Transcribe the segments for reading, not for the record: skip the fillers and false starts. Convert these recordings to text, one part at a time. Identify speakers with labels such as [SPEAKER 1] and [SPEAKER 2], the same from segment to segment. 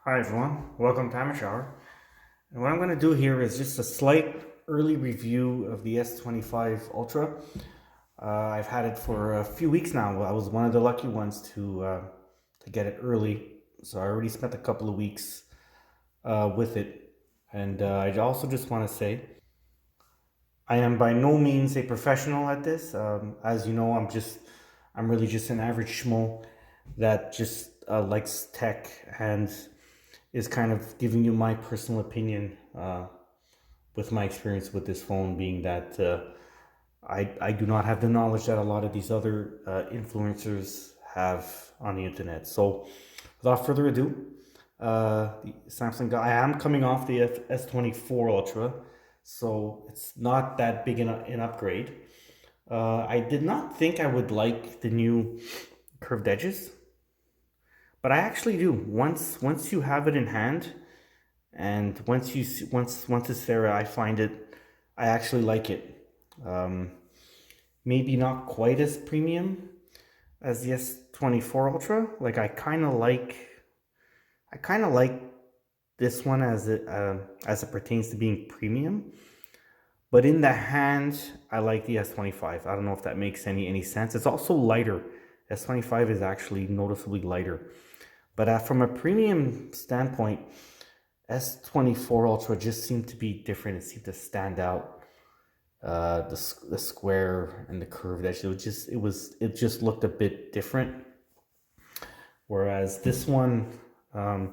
[SPEAKER 1] Hi everyone, welcome to Time Shower. And what I'm going to do here is just a slight early review of the S25 Ultra. I've had it for a few weeks now. I was one of the lucky ones to get it early, so I already spent a couple of weeks with it. And I also just want to say I am by no means a professional at this. As you know, I'm really just an average schmo that just likes tech and is kind of giving you my personal opinion with my experience with this phone being that I do not have the knowledge that a lot of these other influencers have on the internet. So without further ado, the Samsung, I am coming off the S24 Ultra, so it's not that big an upgrade. I did not think I would like the new curved edges, but I actually do. Once you have it in hand, and once it's there, I find it. I actually like it. Um, Maybe not quite as premium as the S24 Ultra. Like I kind of like this one as it pertains to being premium. But in the hand, I like the S25. I don't know if that makes any sense. It's also lighter. S25 is actually noticeably lighter. But from a premium standpoint, S24 Ultra just seemed to be different. It seemed to stand out. The square and the curved edge. It just looked a bit different. Whereas this one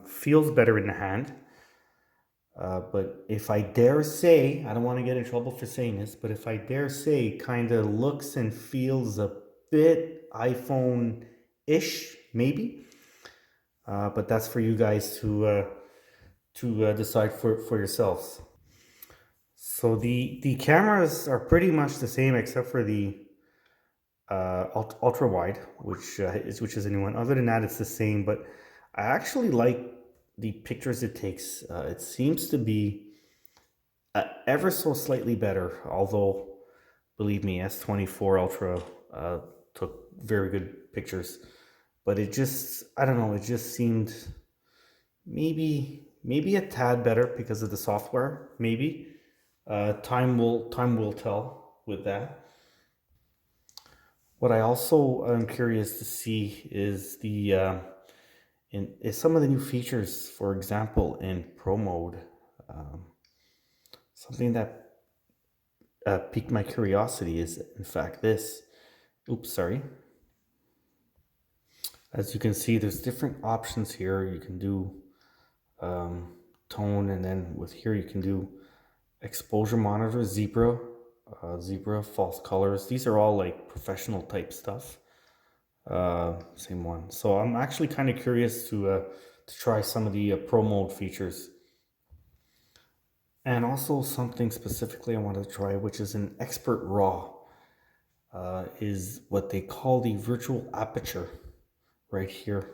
[SPEAKER 1] feels better in the hand. But if I dare say, I don't want to get in trouble for saying this, but if I dare say, kind of looks and feels a bit iPhone-ish, maybe. But that's for you guys to decide for yourselves. So the cameras are pretty much the same except for the ultra wide, which is a new one. Other than that, it's the same. But I actually like the pictures it takes. It seems to be ever so slightly better. Although, believe me, S24 Ultra took very good pictures. But I don't know. It just seemed maybe a tad better because of the software. Maybe time will tell with that. What I also am curious to see is the is some of the new features. For example, in Pro mode, um, something that piqued my curiosity is, in fact, this. Oops, sorry. As you can see, there's different options here. You can do tone, and then with here you can do exposure monitor, zebra, false colors. These are all like professional type stuff. Same one. So I'm actually kind of curious to try some of the pro mode features, and also something specifically I wanted to try, which is an expert raw. Is what they call the virtual aperture right here.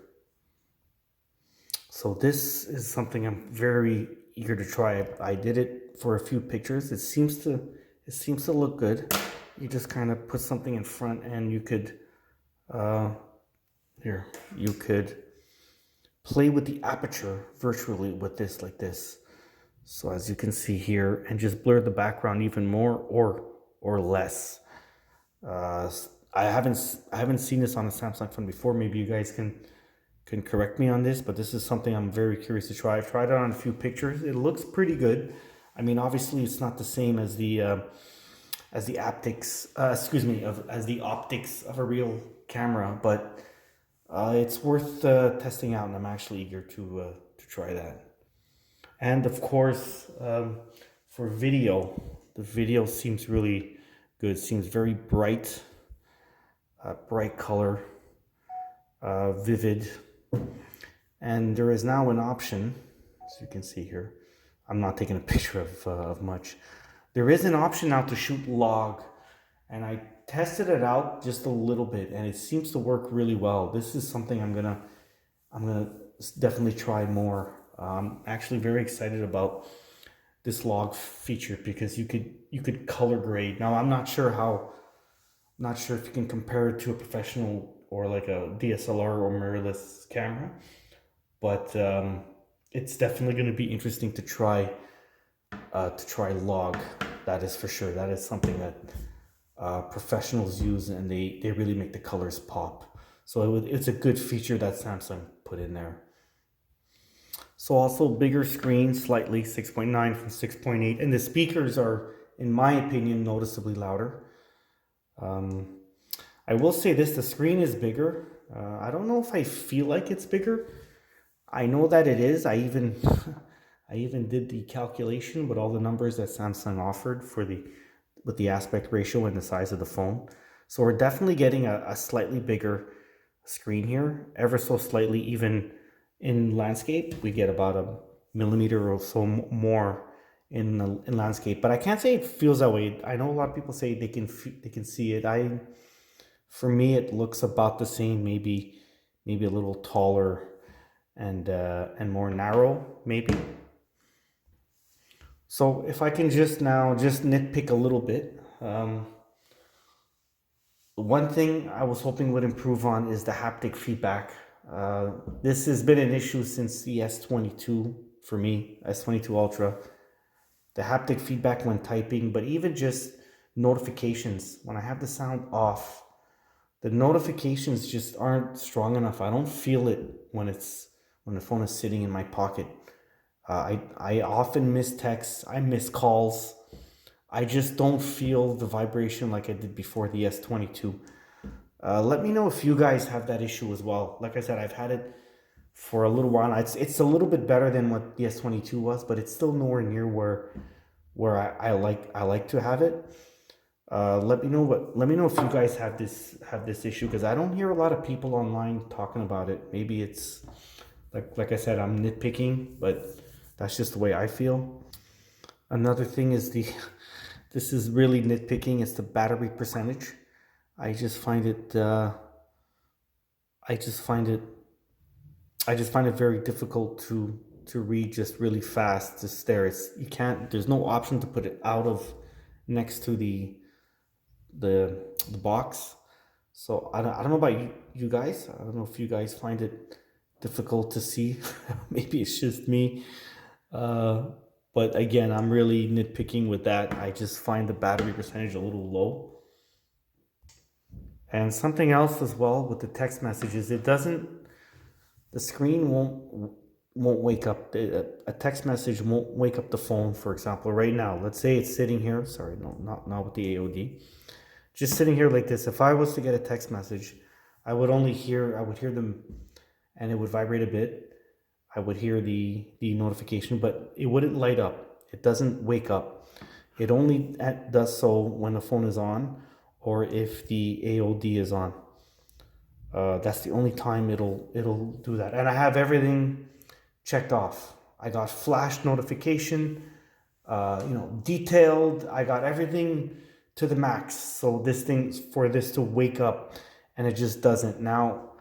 [SPEAKER 1] So this is something I'm very eager to try. I did it for a few pictures. It seems to look good. You just kind of put something in front, and you could uh, here you could play with the aperture virtually with this like this. So as you can see here, and just blur the background even more or less. Uh, I haven't seen this on a Samsung phone before. Maybe you guys can correct me on this, but this is something I'm very curious to try. I've tried it on a few pictures. It looks pretty good. I mean, obviously, it's not the same as the optics. Excuse me, as the optics of a real camera, but it's worth testing out, and I'm actually eager to try that. And of course, for video, the video seems really good. Seems very bright, bright color, vivid. And there is now an option, as you can see here. I'm not taking a picture of much. There is an option now to shoot log, and I tested it out just a little bit, and it seems to work really well. This is something I'm gonna definitely try more. I'm actually very excited about this log feature because you could color grade. Now I'm not sure if you can compare it to a professional or like a DSLR or mirrorless camera, but it's definitely going to be interesting to try log. That is for sure. That is something that professionals use, and they really make the colors pop. So it's a good feature that Samsung put in there. So also bigger screen, slightly 6.9 from 6.8, and the speakers are, in my opinion, noticeably louder. Um, I will say this: the screen is bigger. I don't know if I feel like it's bigger. I know that it is. I even I even did the calculation with all the numbers that Samsung offered for the with the aspect ratio and the size of the phone. So we're definitely getting a slightly bigger screen here, ever so slightly. Even in landscape, we get about a millimeter or so more in landscape. But I can't say it feels that way. I know a lot of people say they can see it. For me, it looks about the same. Maybe a little taller and more narrow, maybe. So if I can just nitpick a little bit, one thing I was hoping would improve on is the haptic feedback. Uh, this has been an issue since the S22 for me, S22 Ultra. The haptic feedback when typing, but even just notifications. When I have the sound off, the notifications just aren't strong enough. I don't feel it when the phone is sitting in my pocket. I often miss texts. I miss calls. I just don't feel the vibration like I did before the S22. Let me know if you guys have that issue as well. Like I said, I've had it for a little while. It's a little bit better than what the S22 was, but it's still nowhere near where I like to have it. Let me know if you guys have this issue, because I don't hear a lot of people online talking about it. Maybe it's like I said, I'm nitpicking, but that's just the way I feel. Another thing is this is really nitpicking. It's the battery percentage. I just find it I just find it I just find it very difficult to read just really fast. Just there, it's you can't. There's no option to put it out of next to the box. So I don't know about you guys. I don't know if you guys find it difficult to see. Maybe it's just me. Uh, but again, I'm really nitpicking with that. I just find the battery percentage a little low. And something else as well with the text messages, it doesn't. The screen won't wake up. A text message won't wake up the phone. For example, right now, let's say it's sitting here. Sorry, no, not with the AOD. Just sitting here like this. If I was to get a text message, I would hear them, and it would vibrate a bit. I would hear the notification, but it wouldn't light up. It doesn't wake up. It only does so when the phone is on, or if the AOD is on. That's the only time it'll do that. And I have everything checked off. I got flash notification, detailed. I got everything to the max. So for this to wake up, and it just doesn't. Now,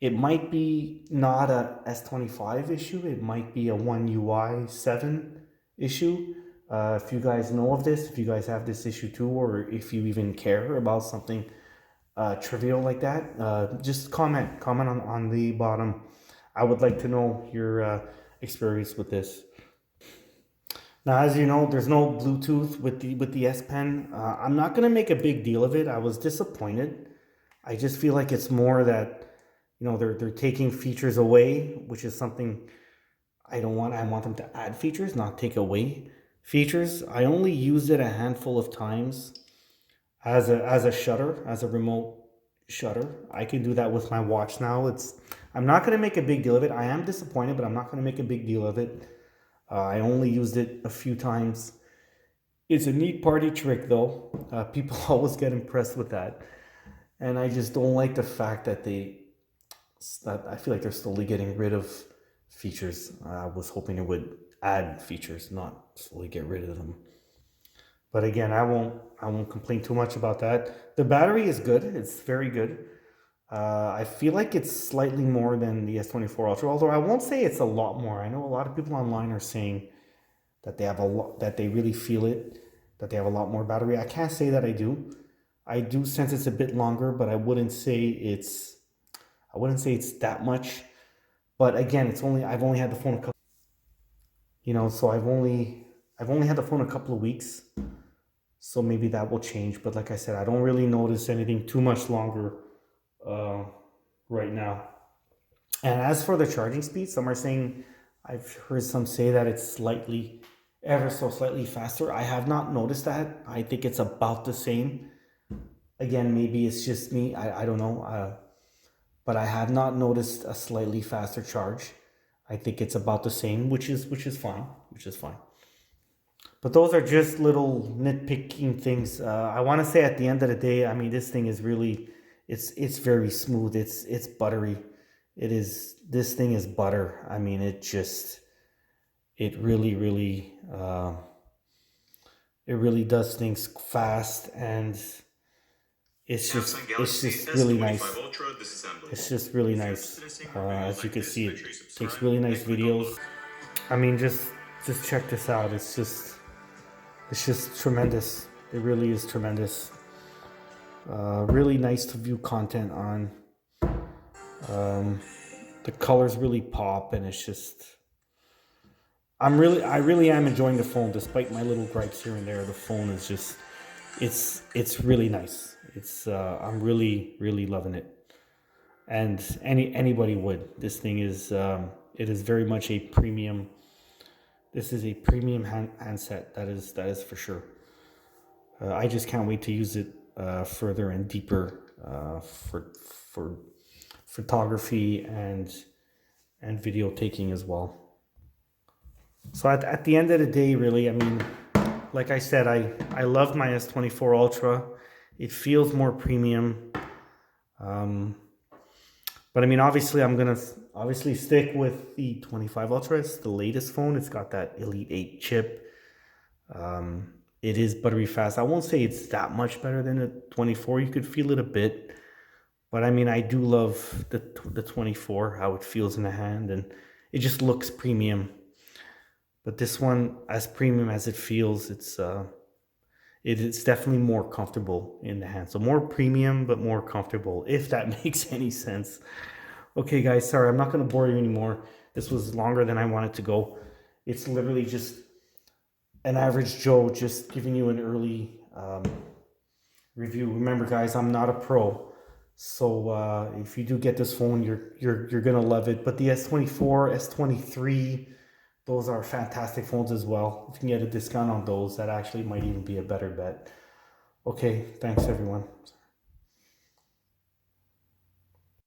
[SPEAKER 1] it might be not a S25 issue. It might be a One UI 7 issue. If you guys know of this, if you guys have this issue too, or if you even care about something trivial like that, just comment on the bottom. I would like to know your experience with this. Now, as you know, there's no Bluetooth with the S Pen. I'm not gonna make a big deal of it. I was disappointed. I just feel like it's more that they're taking features away, which is something I don't want. I want them to add features, not take away features. I only used it a handful of times as a shutter, as a remote shutter. I can do that with my watch now. I'm not going to make a big deal of it. I am disappointed, but I'm not going to make a big deal of it. I only used it a few times. It's a neat party trick, though. People always get impressed with that, and I just don't like the fact that I feel like they're slowly getting rid of features. I was hoping it would add features, not slowly get rid of them. But again, I won't complain too much about that. The battery is good. It's very good. I feel like it's slightly more than the S24 Ultra, although I won't say it's a lot more. I know a lot of people online are saying that that they really feel it, that they have a lot more battery. I can't say that I do. I do sense it's a bit longer, but I wouldn't say it's that much. But again, I've only had the phone a couple. you know, so I've only had the phone a couple of weeks, so maybe that will change. But like I said, I don't really notice anything too much longer uh, right now. And as for the charging speed, some are saying, I've heard some say that it's slightly, ever so slightly faster. I have not noticed that. I think it's about the same. Again, maybe it's just me. I don't know. But I have not noticed a slightly faster charge. I think it's about the same, which is fine, which is fine. But those are just little nitpicking things. I want to say at the end of the day, I mean, this thing is really, it's very smooth. It's buttery. It is. This thing is butter. I mean, it really, it really does things fast, and it's just really nice. It's just really nice. As you can see, it takes really nice videos. I mean, just check this out. It's just tremendous. It really is tremendous. Really nice to view content on. The colors really pop, and it's just. I really am enjoying the phone, despite my little gripes here and there. The phone is just, it's really nice. I'm really loving it, and anybody would. This thing is, it is very much a premium. This is a premium handset. That is for sure. I just can't wait to use it further and deeper for photography and video taking as well. So at the end of the day, really, I mean, like I said, I love my S24 Ultra. It feels more premium. But I mean, obviously, I'm going to stick with the 25 Ultra. It's the latest phone. It's got that Elite 8 chip. It is buttery fast. I won't say it's that much better than the 24. You could feel it a bit. But I mean, I do love the 24, how it feels in the hand. And it just looks premium. But this one, as premium as it feels, it's definitely more comfortable in the hand. So more premium, but more comfortable, if that makes any sense. Okay, guys, sorry, I'm not going to bore you anymore. This was longer than I wanted to go. It's literally just an average Joe, just giving you an early review. Remember, guys, I'm not a pro. So if you do get this phone, you're going to love it. But the S24, S23... those are fantastic phones as well. If you can get a discount on those, that actually might even be a better bet. Okay, thanks everyone.